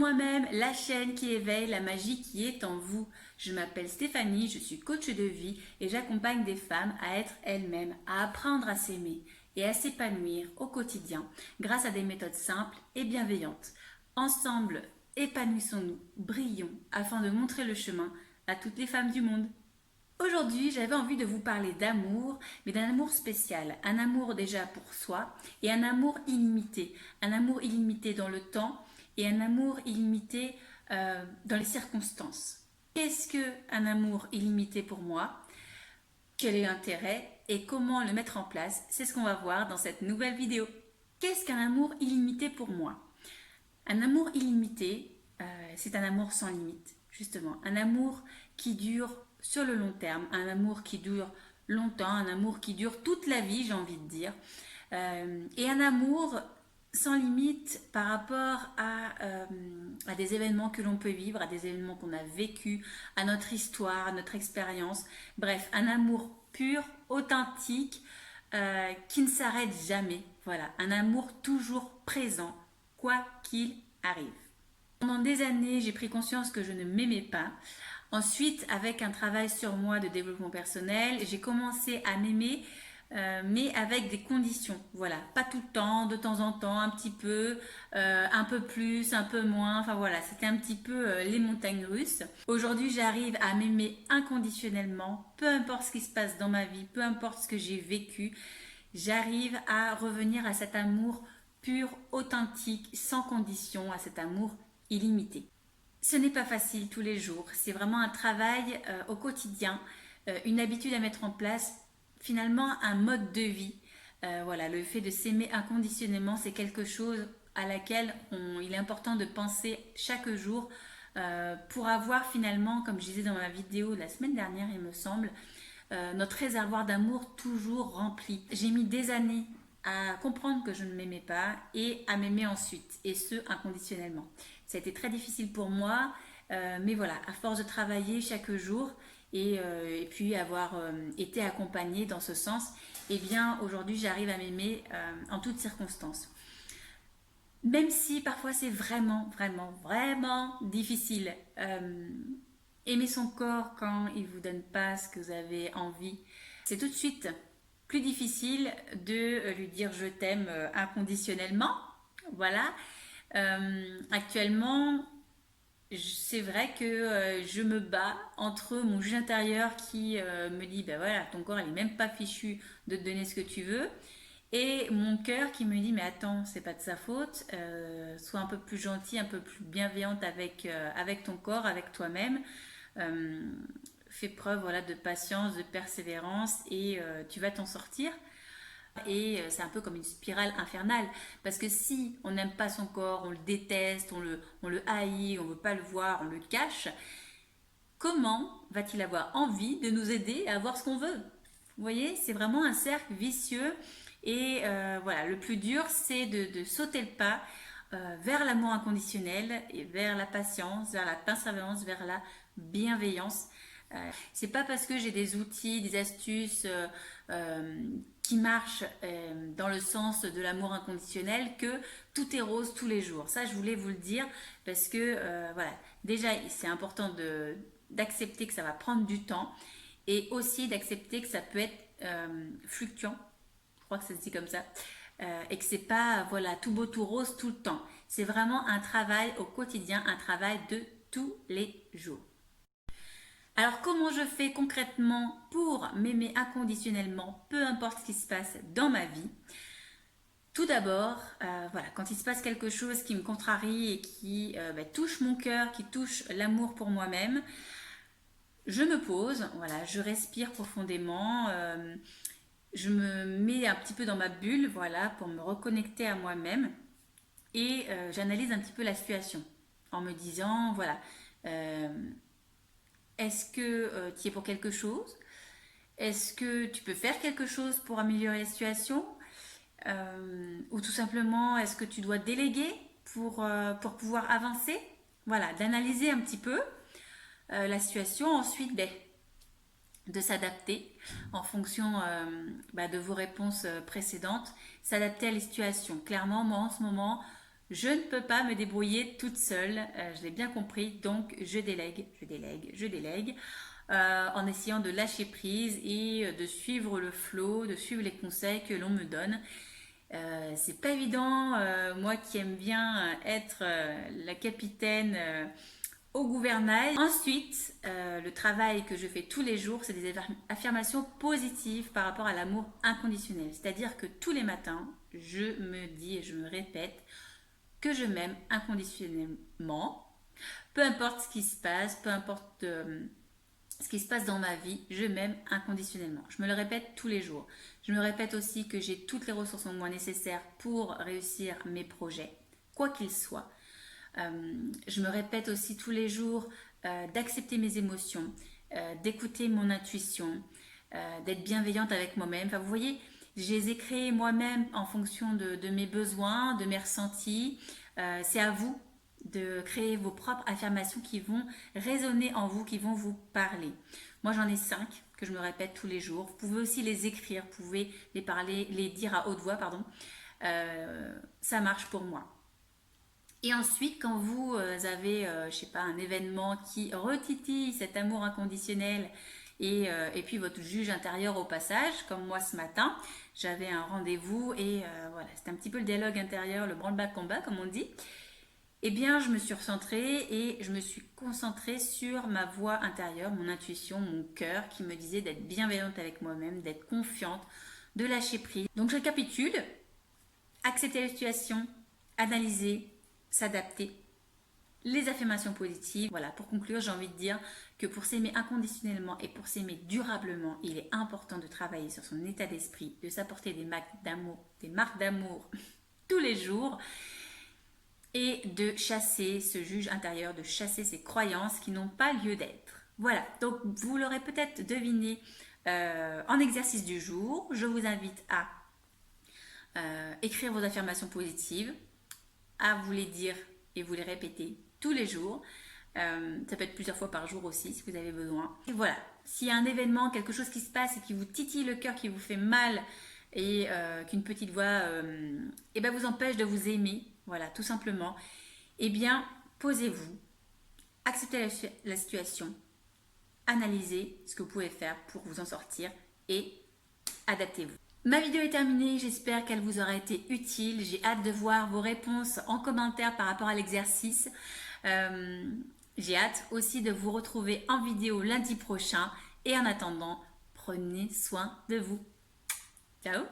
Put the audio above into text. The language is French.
moi-même, la chaîne qui éveille la magie qui est en vous. Je m'appelle Stéphanie, je suis coach de vie et j'accompagne des femmes à être elles-mêmes, à apprendre à s'aimer et à s'épanouir au quotidien grâce à des méthodes simples et bienveillantes. Ensemble, épanouissons-nous, brillons afin de montrer le chemin à toutes les femmes du monde. Aujourd'hui, j'avais envie de vous parler d'amour, mais d'un amour spécial. Un amour déjà pour soi et un amour illimité. Un amour illimité dans le temps et un amour illimité dans les circonstances. Qu'est-ce qu'un amour illimité pour moi? Quel est l'intérêt et comment le mettre en place? C'est ce qu'on va voir dans cette nouvelle vidéo. Qu'est-ce qu'un amour illimité pour moi? Un amour illimité, c'est un amour sans limite, justement. Un amour qui dure sur le long terme, un amour qui dure longtemps, un amour qui dure toute la vie, j'ai envie de dire. Et un amour sans limite par rapport à des événements que l'on peut vivre, à des événements qu'on a vécus, à notre histoire, à notre expérience. Bref, un amour pur, authentique, qui ne s'arrête jamais. Voilà, un amour toujours présent, quoi qu'il arrive. Pendant des années, j'ai pris conscience que je ne m'aimais pas. Ensuite, avec un travail sur moi de développement personnel, j'ai commencé à m'aimer, mais avec des conditions. Voilà, pas tout le temps, de temps en temps, un peu plus, un peu moins. Enfin voilà, c'était un petit peu les montagnes russes. Aujourd'hui, j'arrive à m'aimer inconditionnellement, peu importe ce qui se passe dans ma vie, peu importe ce que j'ai vécu. J'arrive à revenir à cet amour pur, authentique, sans condition, à cet amour illimité. Ce n'est pas facile tous les jours, c'est vraiment un travail au quotidien, une habitude à mettre en place, finalement un mode de vie. Voilà, le fait de s'aimer inconditionnellement, c'est quelque chose à laquelle il est important de penser chaque jour pour avoir finalement, comme je disais dans ma vidéo de la semaine dernière, il me semble, notre réservoir d'amour toujours rempli. J'ai mis des années à comprendre que je ne m'aimais pas et à m'aimer ensuite, et ce inconditionnellement. Ça a été très difficile pour moi, mais voilà, à force de travailler chaque jour et puis avoir été accompagnée dans ce sens, eh bien aujourd'hui j'arrive à m'aimer en toutes circonstances. Même si parfois c'est vraiment difficile. Aimer son corps quand il ne vous donne pas ce que vous avez envie, c'est tout de suite plus difficile de lui dire je t'aime inconditionnellement. Voilà. Actuellement, c'est vrai que je me bats entre mon juge intérieur qui me dit ben voilà, ton corps il est même pas fichu de te donner ce que tu veux, et mon cœur qui me dit mais attends, c'est pas de sa faute, sois un peu plus gentil, un peu plus bienveillante avec ton corps, avec toi-même. Euh, Fais preuve voilà, de patience, de persévérance et tu vas t'en sortir. Et c'est un peu comme une spirale infernale. Parce que si on n'aime pas son corps, on le déteste, on le haït, on ne veut pas le voir, on le cache, comment va-t-il avoir envie de nous aider à avoir ce qu'on veut? Vous voyez, c'est vraiment un cercle vicieux. Et voilà, le plus dur, c'est de sauter le pas vers l'amour inconditionnel et vers la patience, vers la persévérance, vers la bienveillance. C'est pas parce que j'ai des outils, des astuces qui marchent dans le sens de l'amour inconditionnel que tout est rose tous les jours. Ça, je voulais vous le dire parce que voilà, déjà, c'est important d'accepter que ça va prendre du temps et aussi d'accepter que ça peut être fluctuant. Je crois que ça se dit comme ça. Et que c'est pas voilà tout beau tout rose tout le temps. C'est vraiment un travail au quotidien, un travail de tous les jours. Alors comment je fais concrètement pour m'aimer inconditionnellement, peu importe ce qui se passe dans ma vie? Tout d'abord, voilà, quand il se passe quelque chose qui me contrarie et qui touche mon cœur, qui touche l'amour pour moi-même, je me pose, voilà, je respire profondément, je me mets un petit peu dans ma bulle, voilà, pour me reconnecter à moi-même et j'analyse un petit peu la situation en me disant, voilà, euh, est-ce que tu y es pour quelque chose? Est-ce que tu peux faire quelque chose pour améliorer la situation? Ou tout simplement, est-ce que tu dois déléguer pour pouvoir avancer? Voilà, d'analyser un petit peu la situation. Ensuite, de s'adapter en fonction de vos réponses précédentes, s'adapter à les situations. Clairement, moi en ce moment, Je ne peux pas me débrouiller toute seule, je l'ai bien compris, donc je délègue, en essayant de lâcher prise et de suivre le flow, de suivre les conseils que l'on me donne. C'est pas évident, moi qui aime bien être la capitaine au gouvernail. Ensuite, le travail que je fais tous les jours, c'est des affirmations positives par rapport à l'amour inconditionnel. C'est-à-dire que tous les matins, je me dis et je me répète que je m'aime inconditionnellement. Peu importe ce qui se passe, peu importe ce qui se passe dans ma vie, je m'aime inconditionnellement. Je me le répète tous les jours. Je me répète aussi que j'ai toutes les ressources en moi nécessaires pour réussir mes projets, quoi qu'ils soient. Je me répète aussi tous les jours d'accepter mes émotions, d'écouter mon intuition, d'être bienveillante avec moi-même. Enfin, vous voyez, je les ai créés moi-même en fonction de mes besoins, de mes ressentis. C'est à vous de créer vos propres affirmations qui vont résonner en vous, qui vont vous parler. Moi, j'en ai 5 que je me répète tous les jours. Vous pouvez aussi les écrire, vous pouvez les parler, les dire à haute voix, pardon. Ça marche pour moi. Et ensuite, quand vous avez, je sais pas, un événement qui retitille cet amour inconditionnel et puis votre juge intérieur au passage, comme moi ce matin, j'avais un rendez-vous et voilà, c'était un petit peu le dialogue intérieur, le branle-bas-combat comme on dit. Eh bien, je me suis recentrée et je me suis concentrée sur ma voix intérieure, mon intuition, mon cœur qui me disait d'être bienveillante avec moi-même, d'être confiante, de lâcher prise. Donc, je récapitule, accepter la situation, analyser, s'adapter, les affirmations positives. Voilà, pour conclure, j'ai envie de dire que pour s'aimer inconditionnellement et pour s'aimer durablement, il est important de travailler sur son état d'esprit, de s'apporter des marques d'amour tous les jours et de chasser ce juge intérieur, de chasser ces croyances qui n'ont pas lieu d'être. Voilà, donc vous l'aurez peut-être deviné en exercice du jour. Je vous invite à écrire vos affirmations positives, à vous les dire et vous les répéter tous les jours. Ça peut être plusieurs fois par jour aussi si vous avez besoin. Et voilà, s'il y a un événement, quelque chose qui se passe et qui vous titille le cœur, qui vous fait mal et qu'une petite voix vous empêche de vous aimer, voilà, tout simplement, eh bien, posez-vous, acceptez la situation, analysez ce que vous pouvez faire pour vous en sortir et adaptez-vous. Ma vidéo est terminée, j'espère qu'elle vous aura été utile. J'ai hâte de voir vos réponses en commentaire par rapport à l'exercice. J'ai hâte aussi de vous retrouver en vidéo lundi prochain. Et en attendant, prenez soin de vous. Ciao!